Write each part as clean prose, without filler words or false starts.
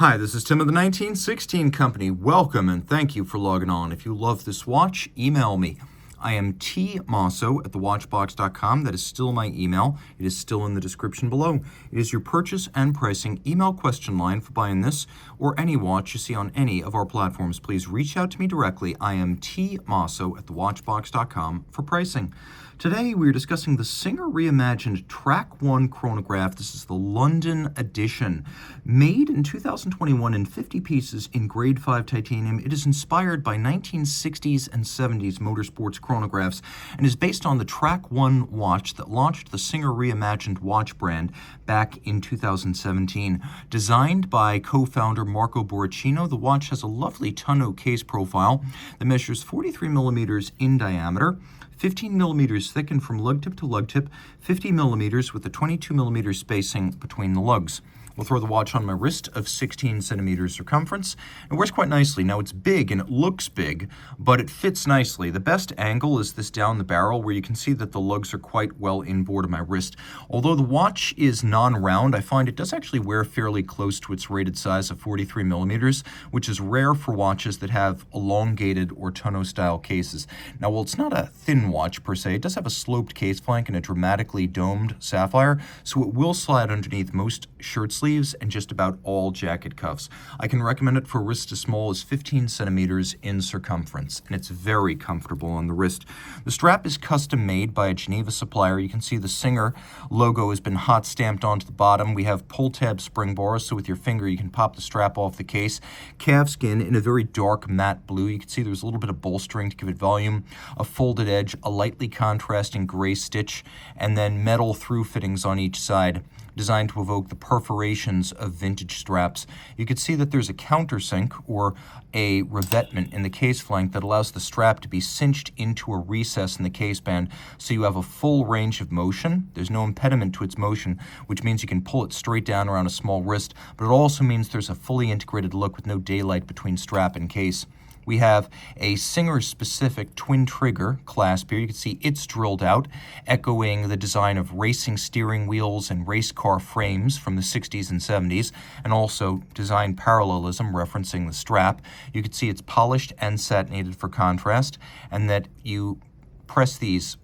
Hi, this is Tim of the 1916 Company. Welcome and thank you for logging on. If you love this watch, email me. I am tmosso@thewatchbox.com. That is still my email. It is still in the description below. It is your purchase and pricing email question line for buying this or any watch you see on any of our platforms. Please reach out to me directly. I am tmosso@thewatchbox.com for pricing. Today we are discussing the Singer Reimagined Track1 chronograph. This is the London edition. Made in 2021 in 50 pieces in grade 5 titanium, it is inspired by 1960s and 70s motorsports chronographs and is based on the Track1 watch that launched the Singer Reimagined watch brand back in 2017. Designed by co-founder Marco Borracino, the watch has a lovely tonneau case profile that measures 43 millimeters in diameter, 15 millimeters thickened from lug tip to lug tip, 50 millimeters with a 22 millimeter spacing between the lugs. We'll throw the watch on my wrist of 16 centimeters circumference. It wears quite nicely. Now it's big and it looks big, but it fits nicely. The best angle is this down the barrel where you can see that the lugs are quite well inboard of my wrist. Although the watch is non-round, I find it does actually wear fairly close to its rated size of 43 millimeters, which is rare for watches that have elongated or tonneau style cases. Now, while it's not a thin watch per se, it does have a sloped case flank and a dramatically domed sapphire, so it will slide underneath most shirt sleeves and just about all jacket cuffs. I can recommend it for wrists as small as 15 centimeters in circumference, and it's very comfortable on the wrist. The strap is custom made by a Geneva supplier. You can see the Singer logo has been hot stamped onto the bottom. We have pull tab spring bars, so with your finger you can pop the strap off the case. Calfskin in a very dark matte blue. You can see there's a little bit of bolstering to give it volume, a folded edge, a lightly contrasting gray stitch, and then metal through fittings on each side, designed to evoke the perforations of vintage straps. You can see that there's a countersink or a revetment in the case flank that allows the strap to be cinched into a recess in the case band, so you have a full range of motion. There's no impediment to its motion, which means you can pull it straight down around a small wrist, but it also means there's a fully integrated look with no daylight between strap and case. We have a Singer-specific twin trigger clasp here. You can see it's drilled out, echoing the design of racing steering wheels and race car frames from the 60s and 70s, and also design parallelism referencing the strap. You can see it's polished and satinated for contrast, and that you press these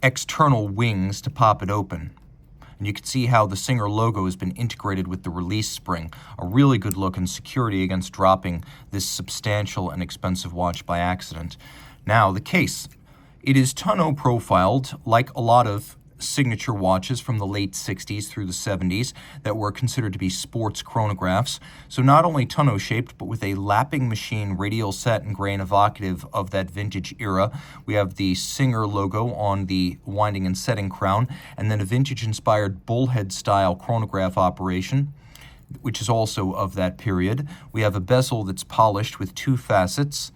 external wings to pop it open. And you can see how the Singer logo has been integrated with the release spring. A really good look and security against dropping this substantial and expensive watch by accident. Now, the case. It is tonneau profiled like a lot of signature watches from the late 60s through the 70s that were considered to be sports chronographs. So not only tonneau shaped, but with a lapping machine radial satin grain evocative of that vintage era. We have the Singer logo on the winding and setting crown, and then a vintage inspired bullhead style chronograph operation, which is also of that period. We have a bezel that's polished with two facets,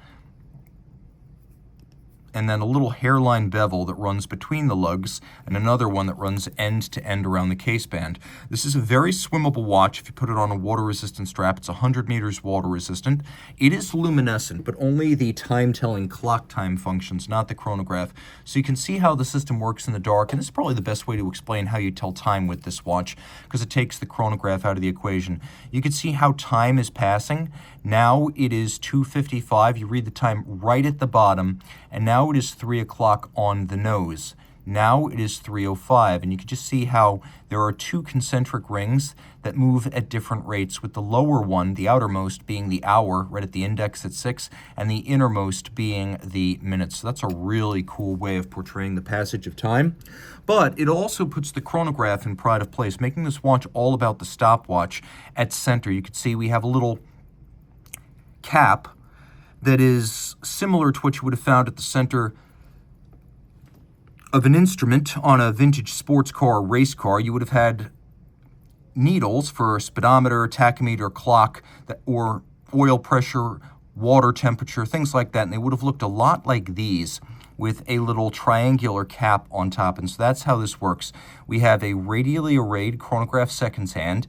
and then a little hairline bevel that runs between the lugs, and another one that runs end to end around the case band. This is a very swimmable watch if you put it on a water-resistant strap. It's 100 meters water-resistant. It is luminescent, but only the time-telling clock time functions, not the chronograph. So you can see how the system works in the dark, and this is probably the best way to explain how you tell time with this watch, because it takes the chronograph out of the equation. You can see how time is passing. Now it is 2:55. You read the time right at the bottom, and now it is 3 o'clock on the nose. Now it is 3:05, and you can just see how there are two concentric rings that move at different rates, with the lower one, the outermost, being the hour right at the index at 6, and the innermost being the minutes. So that's a really cool way of portraying the passage of time. But it also puts the chronograph in pride of place, making this watch all about the stopwatch at center. You can see we have a little cap that is similar to what you would have found at the center of an instrument on a vintage sports car or race car. You would have had needles for speedometer, tachometer, clock, or oil pressure, water temperature, things like that, and they would have looked a lot like these with a little triangular cap on top. And so that's how this works. We have a radially arrayed chronograph seconds hand.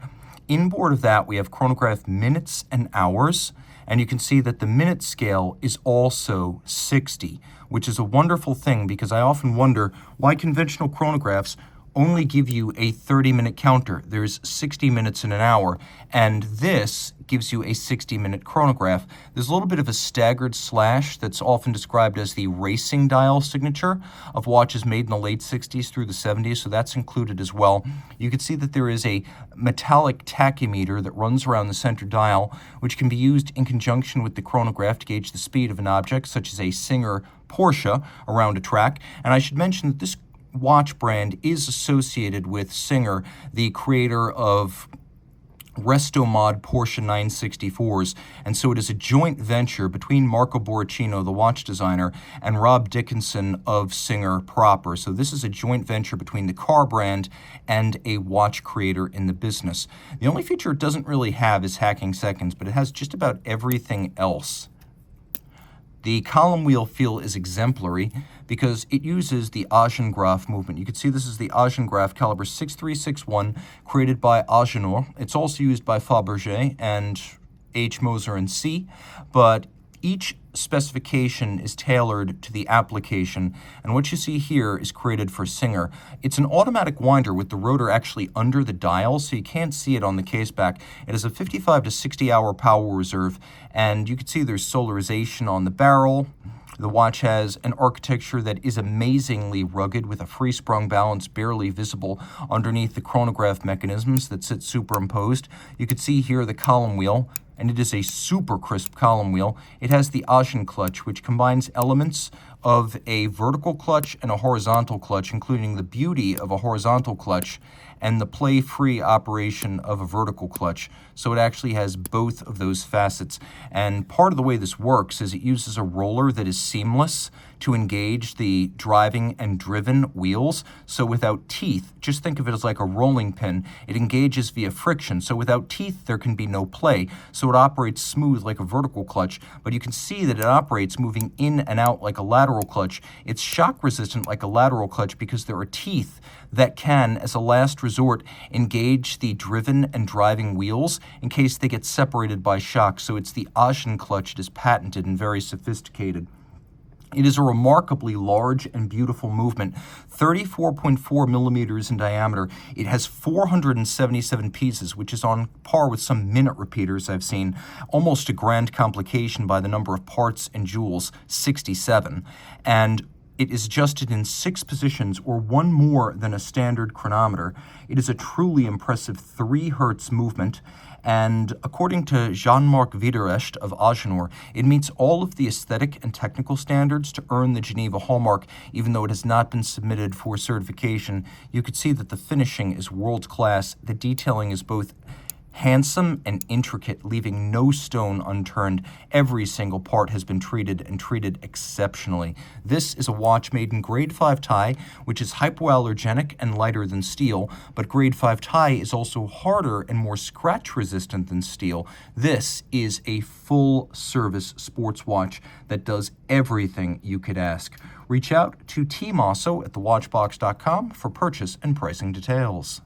Inboard of that, we have chronograph minutes and hours, and you can see that the minute scale is also 60, which is a wonderful thing, because I often wonder why conventional chronographs only give you a 30-minute counter. There's 60 minutes in an hour, and this gives you a 60-minute chronograph. There's a little bit of a staggered slash that's often described as the racing dial signature of watches made in the late 60s through the 70s, so that's included as well. You can see that there is a metallic tachymeter that runs around the center dial, which can be used in conjunction with the chronograph to gauge the speed of an object, such as a Singer Porsche around a track. And I should mention that this watch brand is associated with Singer, the creator of Restomod Porsche 964s, and so it is a joint venture between Marco Borrachino, the watch designer, and Rob Dickinson of Singer proper. So this is a joint venture between the car brand and a watch creator in the business. The only feature it doesn't really have is hacking seconds, but it has just about everything else. The column wheel feel is exemplary because it uses the Chronograph movement. You can see this is the Chronograph caliber 6361 created by Agenor. It's also used by Fabergé and H. Moser and C, but each specification is tailored to the application, and what you see here is created for Singer. It's an automatic winder with the rotor actually under the dial, so you can't see it on the case back. It has a 55 to 60 hour power reserve, and you can see there's solarization on the barrel. The watch has an architecture that is amazingly rugged with a free-sprung balance barely visible underneath the chronograph mechanisms that sit superimposed. You can see here the column wheel, and it is a super crisp column wheel. It has the Agen clutch, which combines elements of a vertical clutch and a horizontal clutch, including the beauty of a horizontal clutch and the play-free operation of a vertical clutch. So it actually has both of those facets. And part of the way this works is it uses a roller that is seamless to engage the driving and driven wheels. So without teeth, just think of it as like a rolling pin. It engages via friction. So without teeth, there can be no play. So it operates smooth like a vertical clutch, but you can see that it operates moving in and out like a lateral clutch. It's shock resistant like a lateral clutch because there are teeth that can, as a last resort, engage the driven and driving wheels in case they get separated by shock. So it's the Agen clutch. It is patented and very sophisticated. It is a remarkably large and beautiful movement, 34.4 millimeters in diameter. It has 477 pieces, which is on par with some minute repeaters I've seen, almost a grand complication by the number of parts and jewels, 67. And it is adjusted in 6 positions, or one more than a standard chronometer. It is a truly impressive 3 Hertz movement, and according to Jean-Marc Wiederrecht of Agenor, it meets all of the aesthetic and technical standards to earn the Geneva hallmark, even though it has not been submitted for certification. You could see that the finishing is world-class. The detailing is both handsome and intricate, leaving no stone unturned. Every single part has been treated and treated exceptionally. This is a watch made in grade 5 tie, which is hypoallergenic and lighter than steel, but grade 5 tie is also harder and more scratch resistant than steel. This is a full-service sports watch that does everything you could ask. Reach out to Team Mosso at thewatchbox.com for purchase and pricing details.